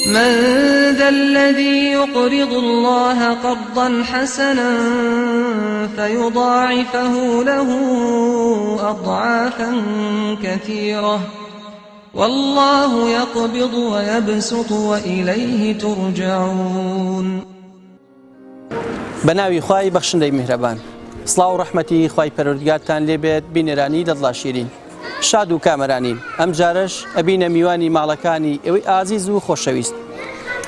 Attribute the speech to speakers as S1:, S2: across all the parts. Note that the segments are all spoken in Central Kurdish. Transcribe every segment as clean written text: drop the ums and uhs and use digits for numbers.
S1: من ذا الذي يقرض الله قرضا حسنا فيضاعفه له أضعافا كثيرة والله يقبض ويبسط وإليه ترجعون.
S2: بناوی خوای بەخشندەی میهرەبان، سڵاو و ڕەحمەتی خوای پەروەردگارتان لێبێت. بینێرانی دڵدڵ شیرین، شاد و کامەرانین. ئەم جارەش ئەبینە میوانی ماڵەکانی ئێوەی ئازیز و خۆشەویست.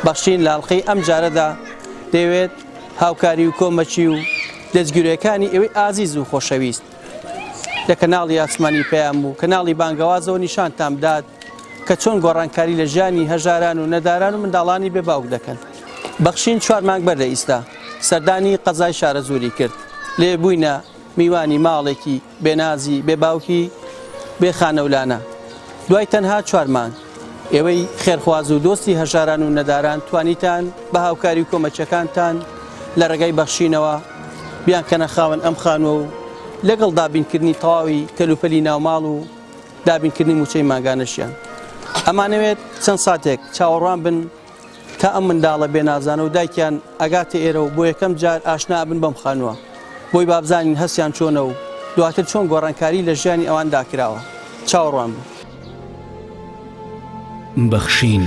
S2: بەخشین لە ئەڵقەی ئەم جارەدا دەیەوێت هاوکاری و کۆمەچی و دەستگیرەکانی ئێوەی ئازیز و خۆشەویست لە کەناڵی ئاسمانی پەیام و کەناڵی بانگەوازەوە نیشانتان بدات کە چۆن گۆڕانکاری لە ژیانی هەژاران و نەداران و منداڵانی بێباوک دەکەن. بەخشین 4 مانگ بەردە ئیستا سەردانی قەزای شارە زووری کرد. لێ بووینە میوانی ماڵێکی بێنازی بێباوکی بێخانەولانە. دوای تەنها 4 مانگ ئێوەی خێرخواز و دۆستی هەژاران و نەداران توانیتان بە هاوکاری و کۆمەچەکانتان لە ڕێگەی بەخشینەوە بیان کەنە خاوەن ئەم خانووە و لەگەڵ دابینکردنی تەواوی کەلوپەلی ناوماڵ و دابینکردنی موچەی ماگانەشیان. ئەمانەوێت چەند ساتێک چاوەڕوان بن تا ئەم منداڵە بێنازانە و دایکیان ئەگاتە ئێرە و بۆ یەکەم جار ئاشنا بن بەم خانووە، بۆی بابزانین هەستیان چۆنە و دواتر چۆن گۆڕانکاری لە ژیانی ئەوان داکراوە. چاوەڕوان بن.
S3: بەخشین.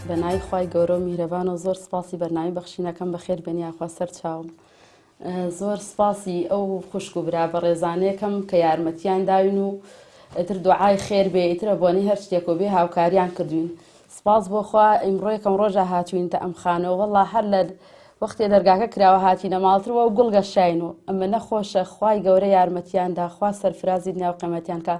S4: بەنای خوای گەورە و میهرەبان و زۆر سپاسی بەرنامەی بەخشینەکەم بەخێر بێنی یاخوا سەر چاوم. زۆر سپاسی ئەو خوشک و برا بە ڕێزانەیەکەم کە یارمەتیان داوین و ئیتر دوعای خێر بێ، ئیترە بۆنی هەر شتێک و بێ هاوکاریان کردوین. سپاس بۆ خوا ئیمڕۆیەکەم ڕۆژە هاتوین تا ئەم خانەوە وەڵا هەر لە وەختێ دەرگاکە کراوە هاتینە ماڵترەوە و گوڵ گەشاین و ئەمە نەخۆشە. خوای گەورە یارمەتیاندا، خوا سەرفرازی ناو قەمەتیان کە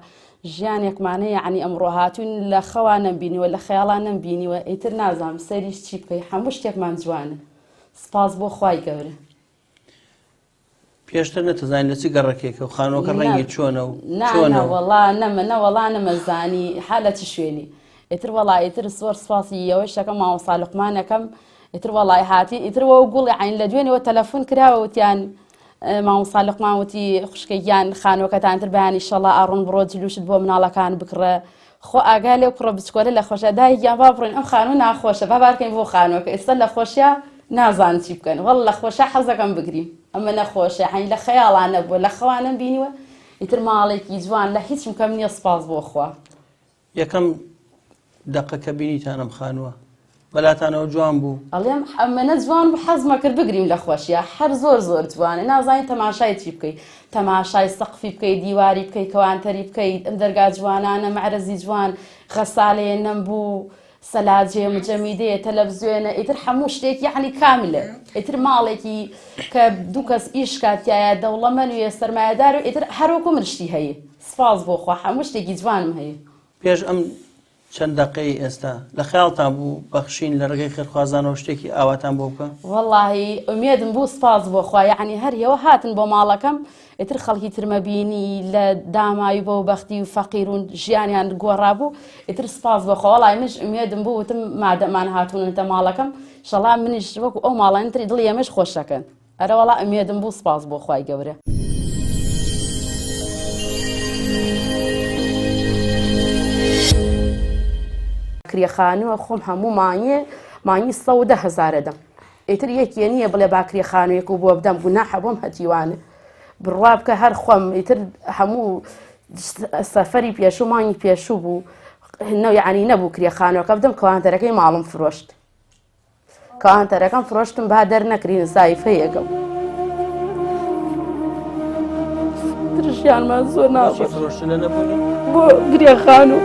S4: ژیانێکمانەیە. یعنی ئەمڕۆ هاتوین لە خەوا نەمبینیوە لە خەیاڵان نەمبینیوە، ئیتر نازانم سەریش چی بکەی، هەموو شتێکمان جوانە. سپاس بۆ خوای گەورە.
S2: پێشتر نەتەزانین لە چی گەڕەکێکە و خانۆکە ڕەنگی چۆنە و
S4: وەڵا نەوەڵا نەمەزانی حالە چ شوێنی. ئیتر وەڵا ئیتر زۆر سپاسی ئەوەی شەکەم مامۆستا لوقمانەکەم ئیتر وەڵای هاتی ئیتر وە گوڵی عین لە دوێنەوە تەلەفۆن کراوە وتیان مامۆستا لوقمان وتی خوشکەیان خانۆکەتانتر بەیانی ئیشەڵا ئاڕۆن بڕۆ جلوشت بۆ مناڵەکان بکڕە. خۆ ئاگای لێ کوڕە بچکۆلە لە خۆشە دایکیان با بڕۆین ئەم خانوو ناخۆشە با بارکەین بۆ خانۆکە ئێستا لە خۆشیە نازان چی بکەن. وەڵ لە خۆشە حەزەکەم بگرین، ئەمە نەخۆشە حین لە خەیاڵانە بووە لە خەوانم بینیوە. ئیتر ماڵێکی جوان لە هیچم کەم نییە. سپاس بۆ خوا.
S2: یەکەم دەقەکە بینیتان ئەم خانووە بەلاتانەوە جوان بوو؟
S4: ئەڵێم ئەمەنە جوان بوو، حەزمە کرد بگریم لە خۆشیە. هەر زۆر جوانە، نازانین تەماشای چی بکەیت، تەماشای سەقفی بکەیت، دیواری بکەیت، کەوانتەری بکەیت. ئەم دەرگا جوانانە، مەعرەزی جوان، غەسالەیە نەم بوو، سەلاجێ مجەمیدەیە، تەلەڤیزیۆنە، ئیتر هەموو شتێک یعنی کاملە. ئیتر ماڵێکی کە دوو کەس ئیش کاتیایە دەوڵەمەند و سەرمایەدار و ئیتر هەروەکو مرشتی هەیە. سپاس بۆ خوا هەموو شتێکی جوانم هەیە.
S2: پێش ئەم چەند دقەی ئێستا لە خەیاڵتان بوو بەخشین لە ڕێگەی خێرخوازانەوە شتێکی ئاواتان بۆ بکە؟
S4: واللهی ئومێدم بوو سپاس بۆ خوا یعنی هەریەوە هاتن بۆ ماڵەکەم ئیتر خەڵکی ترمە بینی لە دامایی بۆ بەختی و فەقیر و ژیانیان گۆڕابوو ئیتر سپاس بۆ خوا وەڵای منش ئومێدم بوو وتم مادەمان هاتوونەتە ماڵەکەم ئینشەڵا منیش وەکو ئەو ماڵان تری دڵی ئێمەش خۆشەکەن ئەرە وەڵا ئومێدم بوو سپاس بۆ خوای گەورە. کریەخانووە خۆم هەموو مانگی 110,000 دەم ئیتر یەکیە نییە بڵێ با کریەخانوویەک و بۆ بدەم گوناحە بۆم هەتیوانە بڕوا بکە هەر خۆم ئیتر هەموو سەفەری پێشوو مانگی پێشوو بوو یعنی نەبوو کریەخانووەکە بدەم کەوانتەرەکەی ماڵم فرۆشت کەوانتەرەکەم فرۆشتم با دەرنەکرین زایفەیەکەم ترژیانمان زۆر ناوە بۆ کریەخانوو.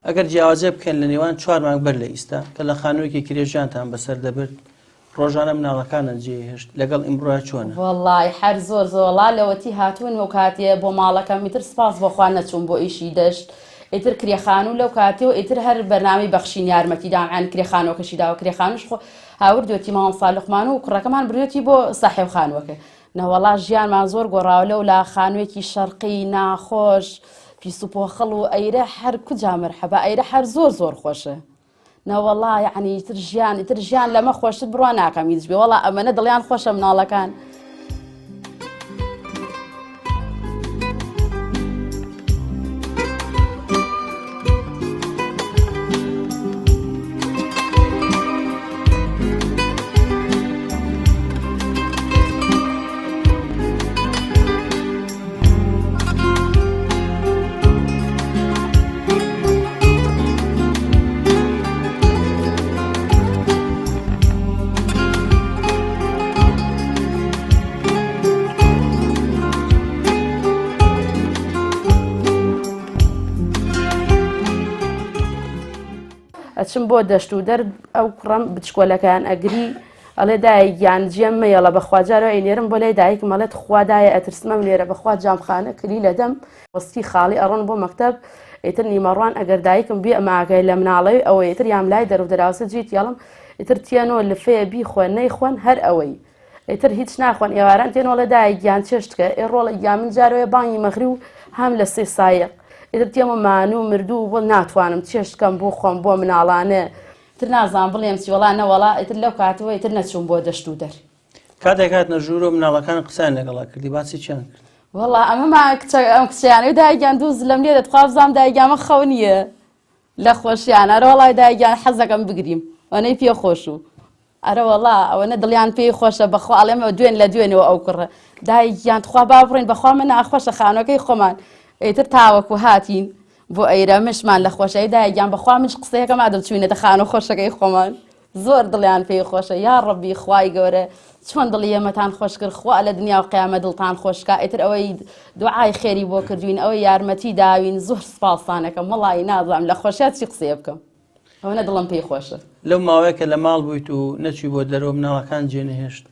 S2: ئەگەر جیاوازێ بکەن لە نێوان 4 مانگ بەر لە ئیستا کە لە خانوویەکی کرێژیانتان بەسەر دەبرد ڕۆژانە مناڵەکانە جێهێشت لەگەڵ ئیمڕۆ چۆنە؟
S4: وەڵڵی هەر زۆر زۆڵا لەوەتی هاتوون و کاتێ بۆ ماڵەکەم ئیتر سپاس بۆخوا نەچوون بۆ ئیشی دەشت ئیتر کرێخانوو لەو کاتێەوە ئیتر هەر بەرنامی بەخشین یارمەتیدام ئەن کرێخانەوەکەشیداوە کرێخانوش خۆ هاوردوێتی ماڵ ساڵقمان و کوڕەکەمان بردوێتی بۆ ساحێب خانوەکە نەوەڵا ژیانمان زۆر گۆڕاوە لەو لا خانوێکی شەرقی ناخۆش پیسوپۆخەڵ و ئەیرە هەر کوجا مەرحەبە ئەیرە هەر زۆر زۆر خۆشە نەوەڵا یعنی ئیتر ژیان لەمە خۆشت بڕوا ناکەم هیچ بێ وەڵا ئەمەنە دڵیان خۆشە مناڵەکان. ئەچم بۆ دەشت و دەرد ئەو کوڕم بچکۆلەکەیان ئەگری ئەڵێ دایکیان جێم مەیەڵە بەخواجارەوە ئەینێرم بۆ لای دایک مەڵێت خوادایە ئەترسمەم لێرە بەخوا جامخانە کلی لە دەم وەستی خاڵی ئەڕۆن بۆ مەکتەب ئیتر نیمەڕوان ئەگەر دایکم بێ ئەماگای لە مناڵەوەی ئەوە ئیتر یام لای دەرو دەراوسە جیت یاڵم ئیتر تێنەوە لە فێ بیخۆن نەیخۆن هەر ئەوەی ئیتر هیچ ناخۆن ئێواران تێنەوە لە دایکیان چێشتکە ئێڕۆڵە یا من جارەوەی بانگی مەغری و هەم لە 3 سایق ئیتر تێمەمان و مردوو بۆ ناتوانم چێشتکەم بۆ خۆم بۆ مناڵانە تر نازان بڵێم چی وەڵا نەوەڵا ئیتر لەو کاتەوە ئیتر نەچوم بۆ دەشت و دەر
S2: کاتێک هاتنە ژوورە و مناڵەکان قسان لەگەڵا کردی باسی چیان کرد؟
S4: وەڵا ئەمەمان ئەم کچیانەوەی دایکیان دووز لەم لێ دەتخوا بزانم دایکیامە خەو نییە لە خۆشیان ئەرە وەڵای دایکیان حەزەکەم بگریم ئەوەنەی پێ خۆش و ئەرە وەڵا ئەوەنە دڵیان پێی خۆشە بەخوا ئەڵێمەوە دوێن لە دوێنەوە ئەو کوڕە دایکیان تخوا با بڕین بەخوا من ناخۆشە خانوەکەی خۆمان ئیتر تاوەکو هاتین بۆ ئەیرە مشمان لە خۆشەی دایکیان بەخوا منش قسەیەکەم ئادەم چوینەتە خانە خۆشەکەی خۆمان زۆر دڵیان پێی خۆشە یا ڕەبی خوای گەورە چۆن دڵی ئێمەتان خۆش کرد خوا لە دنیا و قیامە دڵتان خۆشکا ئیتر ئەوەی دوعای خێری بۆ کردوین ئەوەی یارمەتی داوین زۆر سپاسانەکەم وەڵی نازانم لە خۆشیات چی قسەیە بکەم ئەوەنە دڵم پێی خۆشە.
S2: لەو ماوەیە کە لە ماڵ بوویت و نەچوی بۆ دەرەوە مناڵەکان جێنەهێشت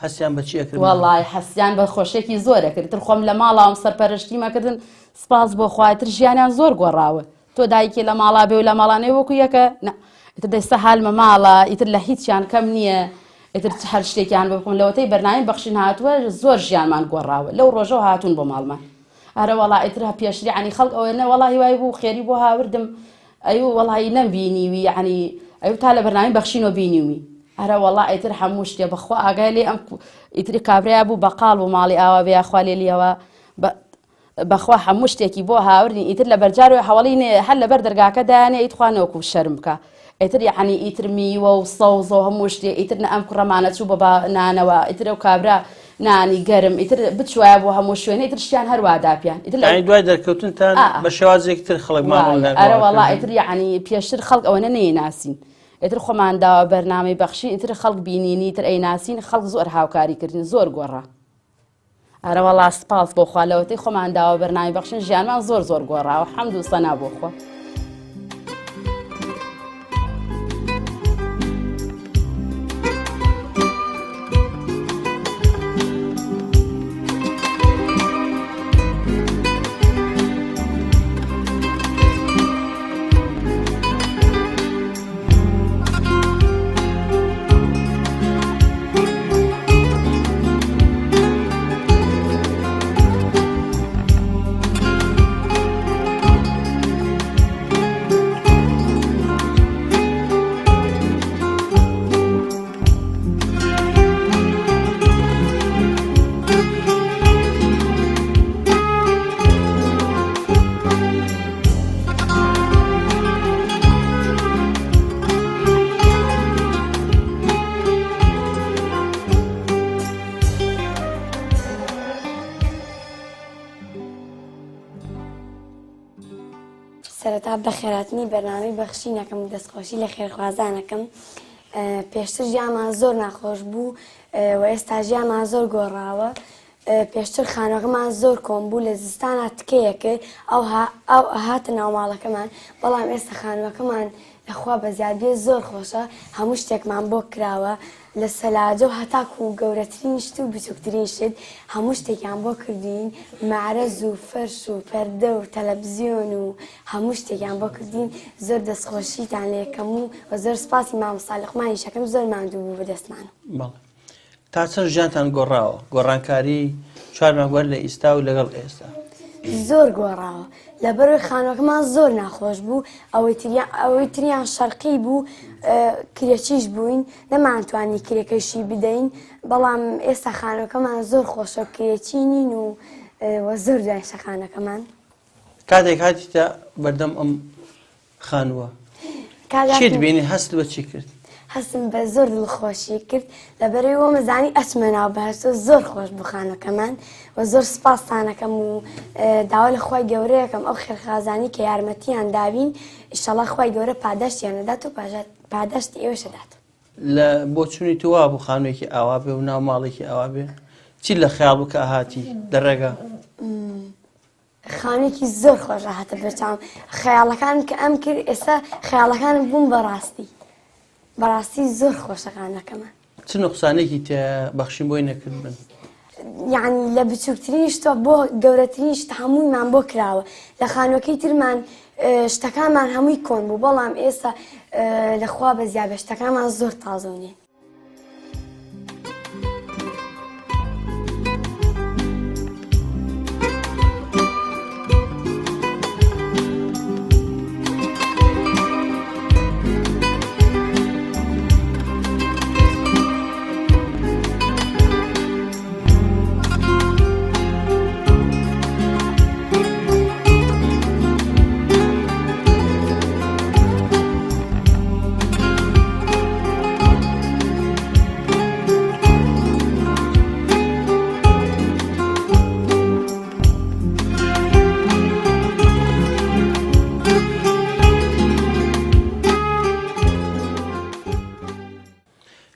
S2: هەستیان بە چیە کرد؟
S4: وەڵی هەستیان بە خۆشێکی زۆرە کرد تر خۆم لە ماڵاوم سەرپەرشتیمەکردن سپاس بۆ خواتر ژیانیان زۆر گۆڕاوە تۆ دایکی لە ماڵا بێ و لە ماڵانەی وەکو یەکە ئیتر دەستە حالمە ماڵە ئیتر لە هیچیان کەم نییە ئیتر هەر شتێکیان بکەم لەوەتەی بەرنامەی بەخشین هاتووە زۆر ژیانمان گۆڕاوە لەو ڕۆژەوە هاتوون بۆ ماڵمان ئەرە وەڵا ئیتر پێشری عنی خەڵک ئەوەنە وەڵی وای بوو خێری بۆ هاوردم ئەیوو وەڵی نەمبینیوی عنی ئەو تا لە بەرنامەی بەخشینەوە بینیوی ئەرە وەڵا ئیتر هەموو شتێ بەخوا ئاگای لێ ئەم ئیتری کابریا بوو بەقاڵ و ماڵی ئاوا بێ خوا لێ لیەوە بەخوا هەموو شتێکی بۆ هاوردین ئیتر لە بەرجارەوە هەوڵین هەر لەبەر دەرگاکە دایانێ ئیتخوانەوەکو شەرم بکە ئیتر یعنی ئیتر میوە و سەوز و هەموو شتێ ئیتر ئەم کوڕەمانە چوو بە نانەوە ئیتر ئەو کابرا نانی گەرم ئیتر بچوایە بۆ هەموو شوێنە ئیتر شتیان هەروە داپیان ئیتر
S2: دوای دەرکەوتنتان بە شێوازێکی تر خەڵک ماڵ
S4: ئەرە وەڵا ئیتر یعنی پێشتر خەڵک ئەوەنە نەیەناسین ئیتر خۆمان داوە بەرنامەی بەخشین ئیتر خەڵک بینینی ئیتر ئەیناسین خەڵک زۆر هاوکاری کردین زۆر گۆڕا ئەرە وەڵا سپاس بۆ خوا لەوەتەی خۆمان داوە بەرنامەی بەخشین ژیانمان زۆر زۆر گۆڕاوە حەمد و سەنا بۆ خوا.
S3: سەرەتا بە خێراتنی بەرنامەی بەخشینەکەم و دەستخۆشی لە خێرخوازانەکەم. پێشتر ژیانمان زۆر ناخۆش بوو و ئێستا ژیانمان زۆر گۆڕاوە. پێشتر خانووەکەمان زۆر کۆم بوو، لە زستانە تکەیەکە ئەو هاتە ناو ماڵەکەمان، بەڵام ئێستا خانووەکەمان لەخوا بە زیادبێ زۆر خۆشە، هەموو شتێکمان بۆ کراوە، لە سەلاجە و هەتاکو و گەورەترین شت و بچووکترین شت هەموو شتێکیان بۆ کردین، مەعرەز و فەرش و پەردە و تەلەڤیزیۆن و هەموو شتێکیان بۆ کردین. زۆر دەستخۆشیتان لێ یەکەم و زۆر سپاسی مامۆستا لوقمانیشەکەم زۆر ماندوو بوو بەدەستمان.
S2: تا چەند ژیانتان گۆڕاوە؟ گۆڕانکاری 4 مانگوەر لە ئیستا و لەگەڵ ئێستا
S3: زۆر گۆڕاوە، لەبەرەوەی خانووەکەمان زۆر ناخۆش بوو، ئەوەی تریان شەرقی بوو، کرێچیش بووین، نەمانتوانی کرێکەشی بدەین، بەڵام ئێستا خانووەکەمان زۆر خۆشە، کرێچی نین و زۆر دوای شەخانەکەمان.
S2: کاتێک هاتیتە بەردەم ئەم خانووە چیت بینی؟ هەست بە چی کرد؟
S3: هەستم بە زۆر دڵخۆشی کرد، لەبەرەوەی وەمەزانی ئەچمە ناو بەهەشتە زۆر خۆش بوو خانووەکەمان و زۆر سپاستانەکەم و داوا لە خوای گەورەیەکەم ئەو خێرخوازانی کە یارمەتیان داوین، ئینشەڵڵا خوای گەورە پاداشتیان دەدات و پاداشتی ئێوەش دەدات.
S2: لە بۆ چوونی توا بوو خانوویەکی ئاوا بێ و ناو ماڵێکی ئاوا بێ، چی لە خەیاڵ بوو کە هاتی دەڕێگا؟
S3: خانوویەکی زۆر خۆش هاتە بەرچاوم، خەیاڵەکانم کە ئەم کرد ئێستا خەیاڵەکانم بووم بەڕاستی زۆر خۆشەکانەکەمان.
S2: چ نقصانێکی تێ بەخشین بۆی نەکردبن؟
S3: یعنی لە بچووکترین شتە بۆ گەورەترین شت هەموویمان بۆ کراوە، لە خانووەکەی ترمان شتەکانمان هەمووی کۆن بوو، بەڵام ئێستا لەخوا بە زیابە شتەکانمان زۆر تازەونێ.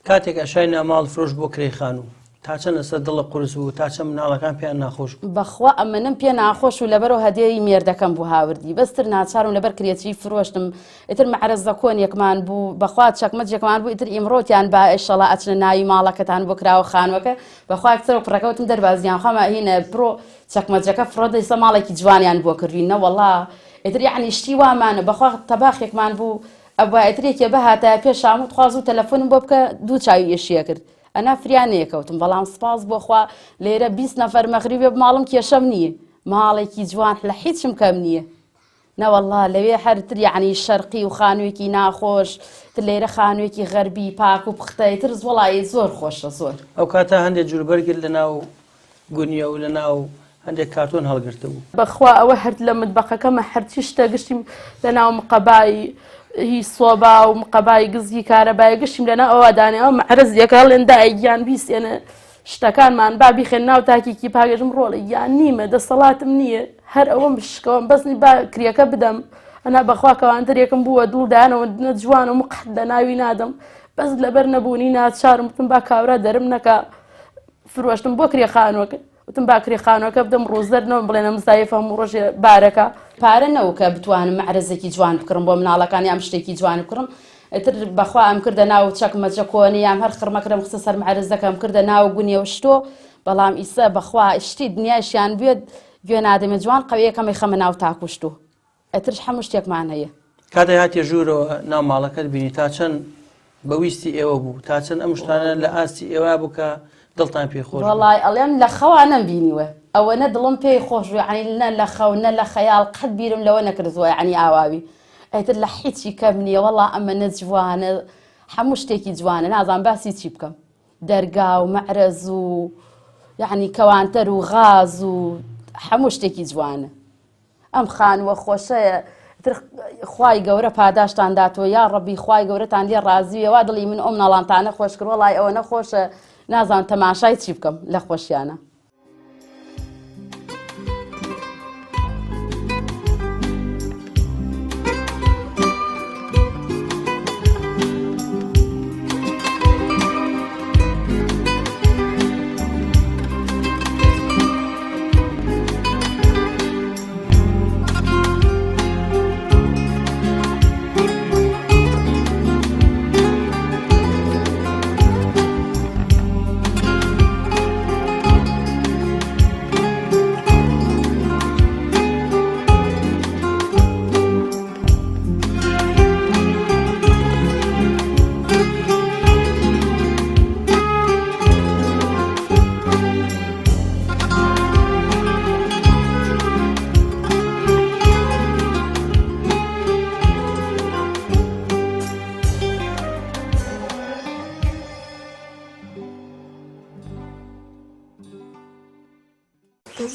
S2: کاتێک ئەشای ناماڵ فرۆش بۆ کرێخانوو تا چەند لەسەر دڵە قورس بوو، تا چەند مناڵەکان پێیان ناخۆش بوو؟
S4: بەخوا ئەمەنم پێ ناخۆش و لەبەرەوە هەدیەی مێردەکەم بوو هاوردی، بەستر ناچارم لەبەر کرێچی فرۆشتم، ئیتر مەعرەزە کۆنێکمان بوو، بەخوا چەکمەجێکمان بوو، ئیتر ئیمڕۆتیان با ئێشەڵا ئەچنە ناوی ماڵەکەتان بۆ کراوە خانوەکە، بەخوا کتەر و پڕەکەوتم دەربازیان خەمە هینە بڕۆ چەکمەجەکە فڕۆ دەیسە ماڵێکی جوانیان بۆ کردوینە، وەڵا ئیتر یعنی شتی وامانە، بەخوا تەباخێکمان بوو ئەبایەترێکێ بەهاتە پێشام و تخواز و تەلەفۆنم بۆ بکە دوو چاوی ئێشیە کرد، ئەنا فریانەیەکەوتم، بەڵام سپاس بۆخوا لێرە 20 نەفەر مەغریبێ بماڵم کێشەم نییە، ماڵێکی جوان لە هیچم کەم نییە، نەوەڵا لەوێ هەرتر یعنی شەرقی و خانوویەکی ناخۆش، تر لێرە خانوویەکی غەربی پاک و پختەی تر وەڵی زۆر خۆشە زۆر.
S2: ئەو کاتە هەندێک جووربەرگر لە ناو گونیە و لە ناو هەندێک کارتۆن هەڵگرتە بوو،
S5: بەخوا ئەوە هەر لە متبەقەکەمە هەرچی شتە گشتیم لە ناو مقەبای هی سۆبا و مقەبای گزگی کارەبای گشتیم لەنا ئەوەدانێ ئەو مەعرەز یەکەڵێندا گیان بیستێنە شتەکانمان با بیخێن ناو تاکێکی پاگەژم ڕۆڵە یان نیمە دەسەڵاتم نییە، هەر ئەوەم بشکەوەم بەسنی با کرێکە بدەم، ئەنا بەخوا کەوانتر یەکم بووە دڵدانەوە نەجوان و مقحد لە ناوی نادەم، بەس لەبەر نەبوونی ناچارم وتم با کاورا دەرم نەکا فرۆشتم بۆ کرێخانوەکە، وتم با کرێخانوەکە بدەم ڕۆژ دەرنەوە بڵێنە مزایفە هەموو ڕۆژێ بارەکە
S4: پارە نەوە کە بتوانم مەعرەزێکی جوان بکڕم بۆ مناڵەکان یام شتێکی جوان بکڕم، ئیتر بەخوا ئەم کردە ناو چەکمەجە کۆنی یام هەر خڕمەکرم خستە سەر مەعرەزەکەم کردە ناو گونیە و شتۆ، بەڵام ئیسا بەخوا شتی دنیاشیان بێت گوێ نادەمێت جوان قەویەکەمی خەمە ناو تاکوشتو، ئەترش هەموو شتێکمان هەیە.
S2: کاتێک هاتیە ژوورەوە ناو ماڵەکەت بینی تا چەند بەویستی ئێوە بوو، تا چەند ئەم شتانە لە ئاستی ئێوە بوو کە دڵتان پێی خۆش؟
S4: وەڵای ئەڵێم لە خەوا نەمبینیوە، ئەوە نە دڵم پێی خۆش عنی نە لە خەو نە لە خەیاڵ قەت بیرم لەوە نەکردووە عنی ئاواوی، ئەیتر لە هیچی کەم نییە، وەڵا ئەمە نە جوانە هەموو شتێکی جوانە، نازان باسی چی بکەم، دەرگا و مەعرەز و یعنی کەوانتەر و غاز و هەموو شتێکی جوانە، ئەم خانووە خۆشەیە، خوای گەورە پاداشتان داتەوە، یا ڕەبی خوای گەورەتان لێ ڕازیوێ، وا دڵی من ئەم نەڵانتانە خۆش کرد، وەڵای ئەوە نەخۆشە، نازان تەماشای چی بکەم لە خۆشیانە.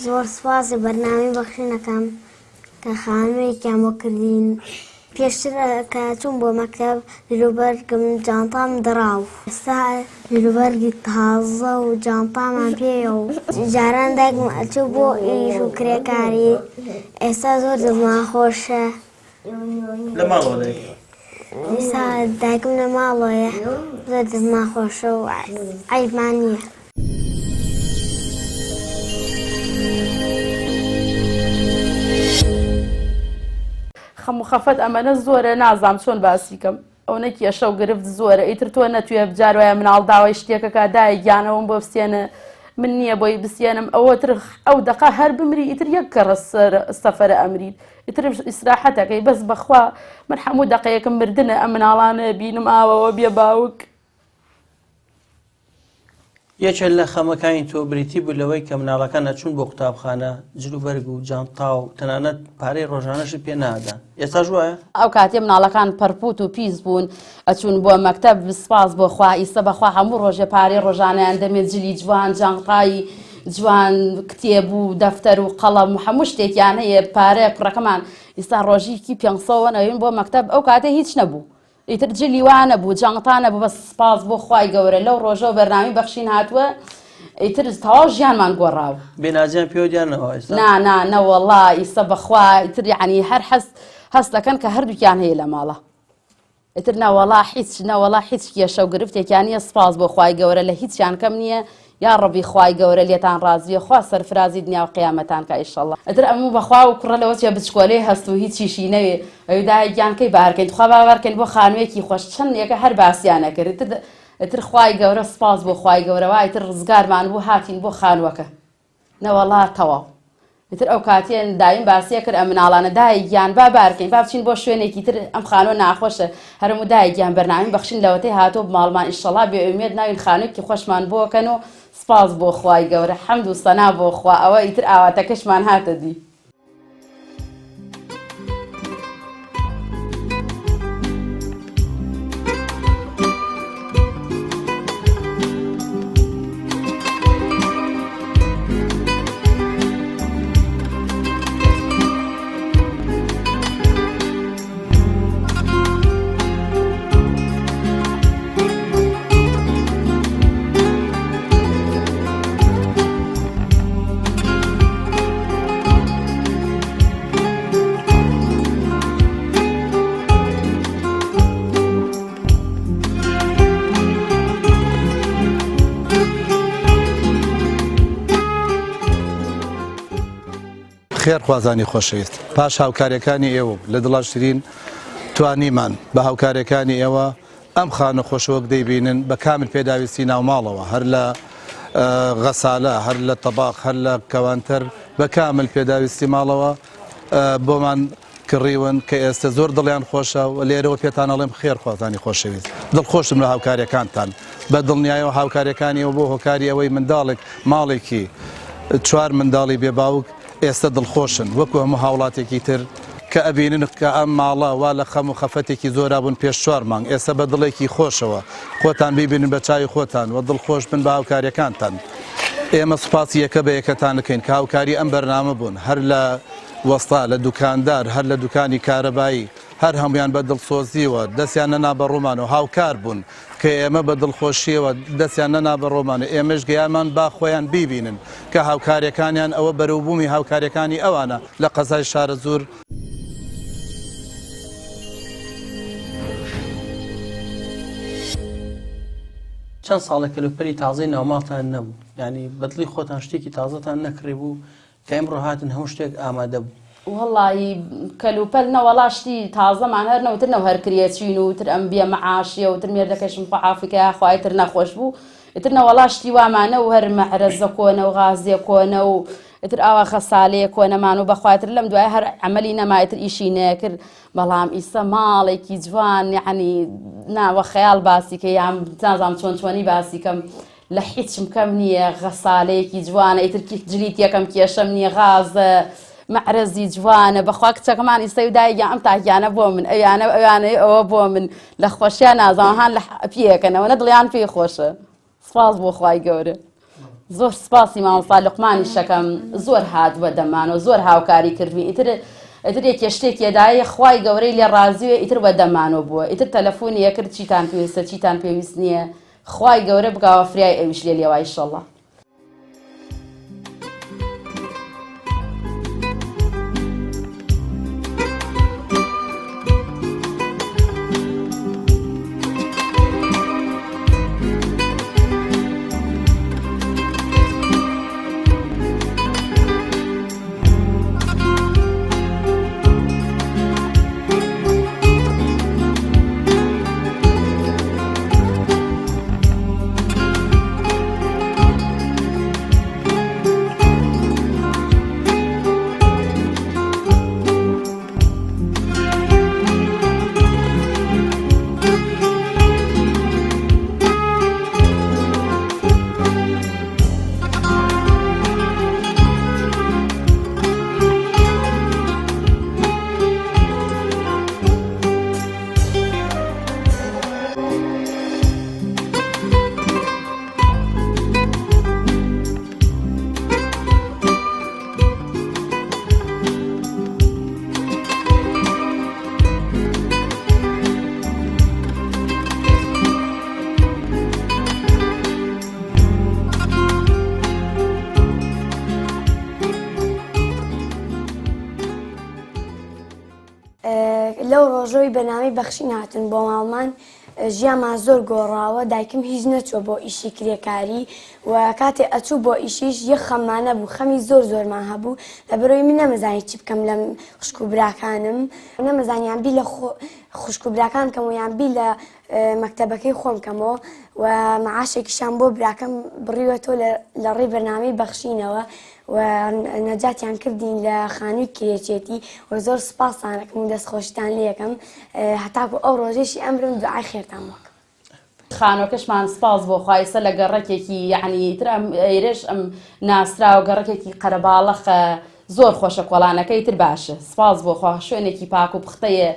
S6: زۆر سوپاسی بەرنامەی بەخشینەکەم کە خانوویەکیان بۆ کردین. پێشتر کە چوون بۆ مەکتەب لەلوبەرگم جانتام دڕاو. ئێستا لەلوبەرگی تازە و جانتامان پێیە و جاران دایکم ئەچوو بۆ ئیش و کرێکاری. ئێستا زۆر دڵمان خۆشە.
S2: لە ماڵەوە
S6: ئێستا دایکم لە ماڵەوەیە زۆر دڵمان خۆشە و عەیبمان نییە.
S5: خەم و خەفەت ئەمەنە زۆرە نازام چۆن باسی کەم ئەو نەکیە شەو گرفت زۆرە ئیتر تۆ نەتوێ بجار وایە مناڵداوای شتێکەکە دایگیانەوەم بۆ بسێنە من نییە بۆی بسێنم ئەوەتر ئەو دقا هەر بمری ئیتر یەک کەڕە سەفەرە ئەمرید ئیتر ئیسراحەتەکەی بەس بەخوا من هەموو دقەیەکم مردنە ئەم مناڵانە بینم ئاوەوە بێ باوک.
S2: یەکێ لە خەمەکانی تۆ بریتی بوو لەوەی کە مناڵەکان ئەچوون بۆ قوتابخانە جلوبەرگ و جانتا و تەنانەت پارەی ڕۆژانەش پێ نادان. ئێستا ژوایە؟
S4: ئەو کاتێ مناڵەکان پەرپوت و پیس بوون ئەچوون بۆ مەکتەب سپاس بۆ خوا ئیستا بەخوا هەموو ڕۆژێ پارەی ڕۆژانەیان دەمێت جلی جوان جانتای جوان کتێب و دەفتەر و قەڵەم و هەموو شتێکیان هەیە پارەیە کوڕەکەمان ئیستا ڕۆژێکی 500 نەوین بۆ مەکتەب ئەو کاتێ هیچ نەبوو. ئیتر جلی وانە بوو جانتانە بوو بە سپاس بۆ خوای گەورە لەو ڕۆژە و بەرنامەی بەخشین هاتووە ئیتر تەواو ژیانمان گۆڕاوە.
S2: بێنازیان پێوەدیانەوە ئێستا؟
S4: نا وەڵڵا ئیستا بەخوا ئیتر یعنی هەر هەست دەکەن کە هەردووکیان هەیە لە ماڵە. ئیتر نەوەڵا هیچ کێشە و گرفتێکیان نییە سپاس بۆ خوای گەورە لە هیچیان کەم نییە یا ڕەبی خوای گەورە لێتان ڕازیە خوا سەرفرازی دنیا و قیامەتان کە ئیشەڵڵا. ئیتر ئەموو بەخوا و کوڕە لەوە چێ بچکۆلەی هەست و هیچیشی نەوێ ئەویدایگیانکەی بارکەین خوا باوەڕکەین بۆ خانوویەکی خۆش چەندێکە هەر باسییانە کرد ئیتر خوای گەورە سپاس بۆ خوای گەورەوە ئیتر ڕزگارمان بوو هاتین بۆ خانووەکە نەوەڵا تەواو. ئیتر ئەو کاتێن دایم باسیە کرد ئەم مناڵانە دایگیان با بارکەین با بچین بۆ شوێنێکی تر ئەم خانووە ناخۆشە هەرموو دایگیان بەرنامەی بەخشین لەوەتەی هاتۆ ماڵمان ئیشەڵڵا بێئومێد ناوین خانوویەکی خۆشمان بۆکەن و سپاس بۆ خوای گەورە حەمد و سەنا بۆ خوا ئەوە ئیتر ئاواتەکەشمان هاتە دی.
S7: خێرخوازانی خۆشەویست پاش هاوکاریەکانی ئێوە لە دڵاشترین توانیمان بە هاوکاریەکانی ئێوە ئەم خانە خۆشەوەک دەیبینن بە کامل پێداویستی ناوماڵەوە هەر لە غەسالە هەر لە تەباق هەر لە کەوانتەر بە کامل پێداویستی ماڵەوە بۆمان کڕیون کە ئێستا زۆر دڵیان خۆشە و لێرەوە پێتان ئەڵێم خێرخوازانی خۆشەویست دڵخۆشم لە هاوکاریەکانتان بە دڵنیایەوە هاوکاریەکانیەوە بۆ هۆکاری ئەوەی منداڵێک ماڵێکی 4 منداڵی بێباوک ئێستا دڵخۆشن وەکو هەموو هاوڵاتێکی تر کە ئەبینن کە ئەم ماڵە وا لە خەم و خەفەتێکی زۆرا بوون پێش 4 مانگ ئێستا بە دڵێکی خۆشەوە خۆتان بیبینن بە چاوی خۆتان و دڵخۆش بن بە هاوکاریەکانتان. ئێمە سوپاسی یەکە بە یەکەتان دەکەین کە هاوکاری ئەم بەرنامە بوون هەر لە وەستا لە دوکاندار هەر لە دوکانی کارەبایی هەر هەمویان بە دڵسۆزیەوە دەستیان نەنا بە ڕۆمان و هاوکار بوون کە ئێمە بە دڵخۆشیەوە دەستیان نەنا بە ڕۆمانە ئێمەش گەیامان با خۆیان بیبینن کە هاوکاریەکانیان ئەوە بەرەوبوومی هاوکاریەکانی ئەوانە لە قەزای شارە زۆر.
S2: چەند ساڵە کەلوپەری تازەی ناوماڵتان نەبوو یعنی بەدڵی خۆتان شتێکی تازەتان نەکڕی بوو کە ئەمڕۆ هاتن هەموو شتێک ئامادە بوو.
S4: وەڵی کەلوپەل نەوەڵاشتی تازەمان هەر نەوتر نەو هەرکرێچین و تر ئەم بێ مەعاشیە و تر مێردەکەشم خۆعافیکە خوایتر نەخۆش بوو ئتر نەوەڵاشتی وامانە و هەر مەعرەزە کۆنە و غازیە کۆنە و ئتر ئاوا خەسالەیە کۆنەمان و بەخواتر لەم دوای هەر عەمەلی نەمایتر ئیشی نەکرد بەڵام ئیستا ماڵێکی جوان یعنی ناوە خەیاڵ باسی کە یان نازام چۆنی باسی کەم لە هیچم کەم نییە غەسالەیەکی جوانە ئیتر جلیت یەکەم کێشەم نییە غازە مەعرەزی جوانە بەخوا کچەکەمان ئیستا و دایگیان ئەم تاکیانە بۆ من ئەوانەی ئەوە بۆ من لە خۆشیان نازانهان لە پێکەنەوە نە دڵیان پێی خۆشە سپاس بۆ خوای گەورە. زۆر سپاسی مامۆستا لوقمانی شەکەم زۆر هات بە دەمانەوە زۆر هاوکاری کردوین ئیتر یەکێ شتێکێدایە خوای گەورەی لێ ڕازیوە ئیتر بە دەمانەوە بووە ئیتر تەلەفۆنی یەکرد چیتان پێویستە چیتان پێویست نییە خوای گەورە بگاوە فریای ئەویش لێ لێوای ئینشەڵڵا.
S3: لەو ڕۆژەوەی بەنامی بەخشین هاتن بۆ ماڵمان ژیانمان زۆر گۆڕاوە دایکم هیچ نەچوە بۆ ئیشی کرێکاری و کاتێ ئەچوو بۆ ئیشیش یەک خەممانە بوو خەمی زۆرمان هەبوو لەبەرەوەی من نەمەزانی چی بکەم لە خوشک و براکانم نەمەزانیان بی لە خوشک و براکان کەم و یان بی لە مەکتەبەکەی خۆم کەمەوە و مەعاشێکیشان بۆ براکەم بڕیوەتەوە لە ڕێی بەرنامەی بەخشینەوە و نەجاتیان کردین لە خانووی کرێچێتی و زۆر سپاسانەکەم و دەستخۆشتان لێ یەکەم هەتاکو ئەو ڕۆژێشی ئەمرم دوعای خێرتان وەکە.
S4: خانۆکەشمان سپاس بۆ خوایسە لە گەڕەکێکی یعنی تر ئەیرێش ئەم ناسراوە گەڕەکێکی قەرەباڵەخە زۆر خۆشە کۆڵانەکەی تر باشە سپاس بۆ خوا شوێنێکی پاک و پختەیە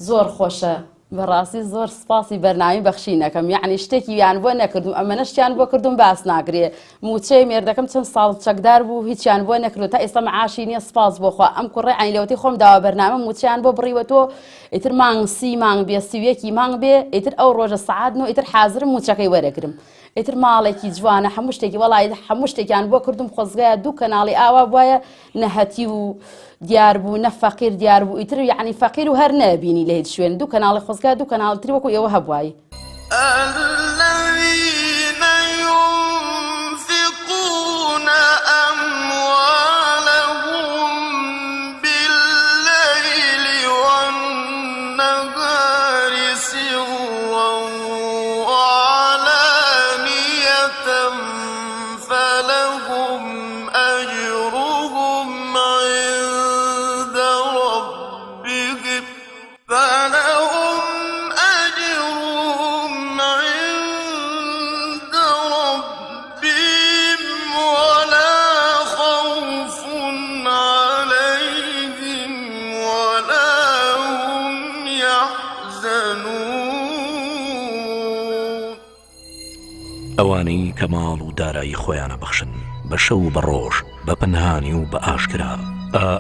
S4: زۆر خۆشە. بەڕاستی زۆر سپاسی بەرنامی بەخشینەکەم یعنی شتێکی یان بۆ نەکردم ئەمەنە شتیان بۆ کردم باس ناگرێ موچەی مێردەکەم چەند ساڵ چەکدار بوو هیچیان بۆ نەکرد تا ئێستا مەعاشی نییە سپاس بۆخوا ئەم کوڕێ عینلەوەتی خۆم داوا بەرنامە موچیان بۆ بڕیوەتۆ ئیتر مانگ سی مانگ بێ سیویەکی مانگ بێ ئیتر ئەو ڕۆژە سەعاتنەوە ئیتر حازرم موچەکەی وەرەگرم ئیتر ماڵێکی جوانە هەموو شتێکی وەڵای هەموو شتێکیان بۆ کردم خۆزگایە دوو کەناڵی ئاوا بواە نەهەتی و دیار بوو نە فەقیر دیار بوو ئیتر یعنی فەقیر و هەر نەبینی لە هیچ شوێن دوو کەناڵی خۆزگای دوو کەناڵی تری وەکو ئێوە هەبوایی.
S8: ئەوانەی کە ماڵ و دارایی خۆیانە بەخشن بە شەو و بە ڕۆژ بە پەنهانی و بە ئاشکرا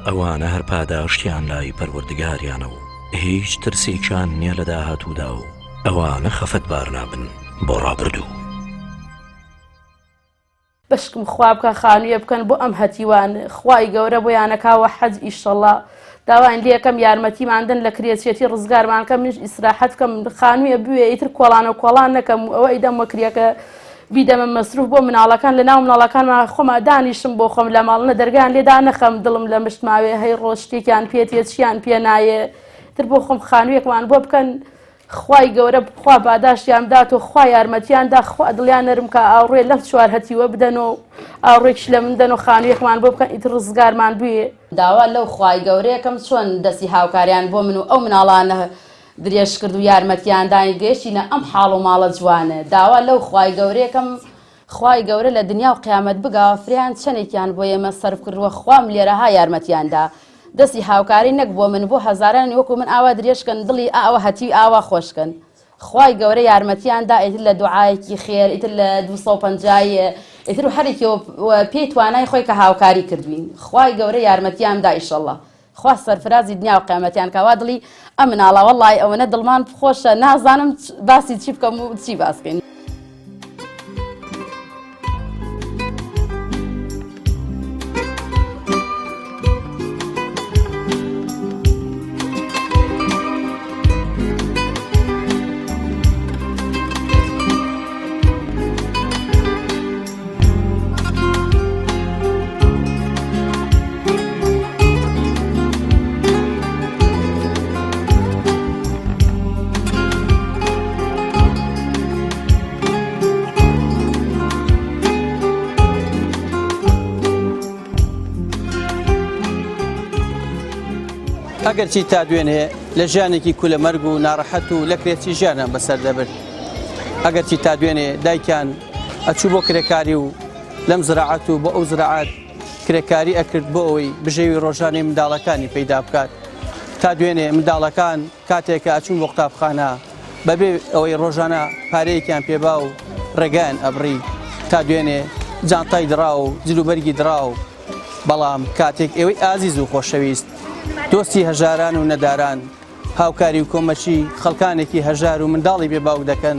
S8: ئەوانە هەر پاداشتیان لای پەروەردگاریانە و هیچ ترسێکیان نییە لە داهاتوودا و ئەوانە خەفەت بار نابن بۆ ڕابردوو.
S5: بەشکم خوا بکە خانوویە بکەن بۆ ئەم هەتیوان خوای گەورە بۆیانەکاوە حەج ئیشەڵڵا داوان لێکەم یارمەتیماندن لە کرێچێتی ڕزگارمانکە منش ئیسراحەت بکەم خانوویە بوێ ئیتر کۆڵانە کۆڵان نەکەم ئەوە ئیدەم وەکریەکە بیدەمە مەسروف بۆ مناڵەکان لە ناو مناڵەکانمان خۆما دانیشم بۆ خۆم لە ماڵنە دەرگان لێدا نەخەم دڵم لە مشت ماوێ هەی ڕۆژ شتێکیان پێێت چیان پێ نایە تر بۆ خۆم خانوویەکمان بۆ بکەن خوای گەورە بخوا باداشتیان بدات و خوا یارمەتیاندا خوا دڵیان نەرم کە ئاوڕێ لەم چوار هەتیوە بدەن و ئاوڕێکش لە من دەن و خانوویەکمان بۆ بکەن ئیتر ڕزگارمان بوێ
S4: داوا لەو خوای گەورەیەکەم چۆن دەستی هاوکاریان بۆ من و ئەو مناڵانە درێژ کرد و یارمەتیان دانی گەیشتینە ئەم حاڵ و ماڵە جوانە داوا لەو خوای گەورەیەکەم خوای گەورە لە دنیا و قیامەت بگاوە فریان چەندێکیان بۆ ئێمە سەرف کردووە خوام لێرەها یارمەتیاندا دەستی هاوکاری نەک بۆ من بۆ هەزارانی وەکو من ئاوا درێژکەن دڵی ئاوە هەتی ئاوا خۆشکەن خوای گەورە یارمەتیاندا ئیتر لە دوعایەکی خێر ئیتر لە 250 ئیتر و هەرێکەوە پێی توانای خۆی کە هاوکاری کردوین خوای گەورە یارمەتیاندا ئیشەڵڵا خوا سەرفرازی دنیا و قیامەتیان کاوا دڵی ئەم مناڵە وەڵڵای ئەوەنە دڵمان خۆشە نازانم باسی چی بکەم و چی باسکەین.
S2: ئەگەر چی تا دوێنێ لە ژیانێکی کولە مەرگ و ناڕەحەت و لە کرێتی ژیانە بەسەر دەبرد ئەگەر چی تا دوێنێ دایکیان ئەچوو بۆ کرێکاری و لەم زراعەت و بۆ ئەو زراعەت کرێکاری ئەکرد بۆ ئەوەی بژێوی ڕۆژانەی منداڵەکانی پەیدا بکات تا دوێنێ منداڵەکان کاتێککە ئەچوون بۆ قوتابخانە بەبێ ئەوەی ڕۆژانە پارەیەکیان پێبا و ڕێگایان ئەبڕی تا دوێنێ جانتای درا و جلوبەرگی درا و بەڵام کاتێک ئێوەی ئازیز و خۆشەویست دۆستی هەژاران و نەداران هاوکاری و کۆمەچی خەڵکانێکی هەژار و منداڵی بێباو دەکەن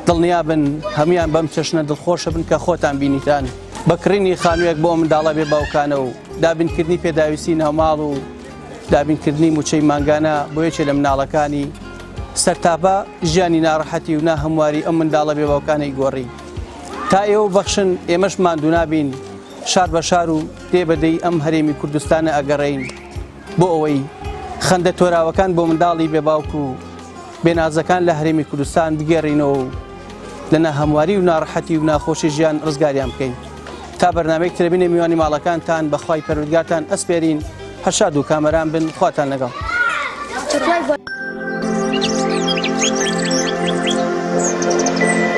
S2: دڵنیا بن هەمویان بەم چەشنە دڵخۆشە بن کە خۆتان بینیتان بەکڕینی خانوویەک بۆ منداڵە بێباوکانە و دابینکردنی پێداویستی ناوماڵ و دابینکردنی موچەی مانگانە بۆ یەکێ لە مناڵەکانی سەرتاپە ژیانی ناڕەحەتی و ناهەمواری ئەم منداڵە بێباوکانەی گۆڕی تا ئێوە بەخشن ئێمەش ماندوو نابین شار بە شار و دێبەدەی ئەم هەرێمی کوردستانە ئەگەڕین بۆ ئەوەی خەندە تۆراوەکان بۆ منداڵی بێباوک و بێنازەکان لە هەرێمی کوردستان بگەڕینەوە و لە ناهەمواری و ناڕەحەتی و ناخۆشی ژیان ڕزگاریان بکەین تا بەرنامەیەک تربینە میوانی ماڵەکانتان بەخوای پەروەردگارتان ئەسپێرین هەرشاد و کامەران بن خواتان لەگەڵ.
S6: Thank you.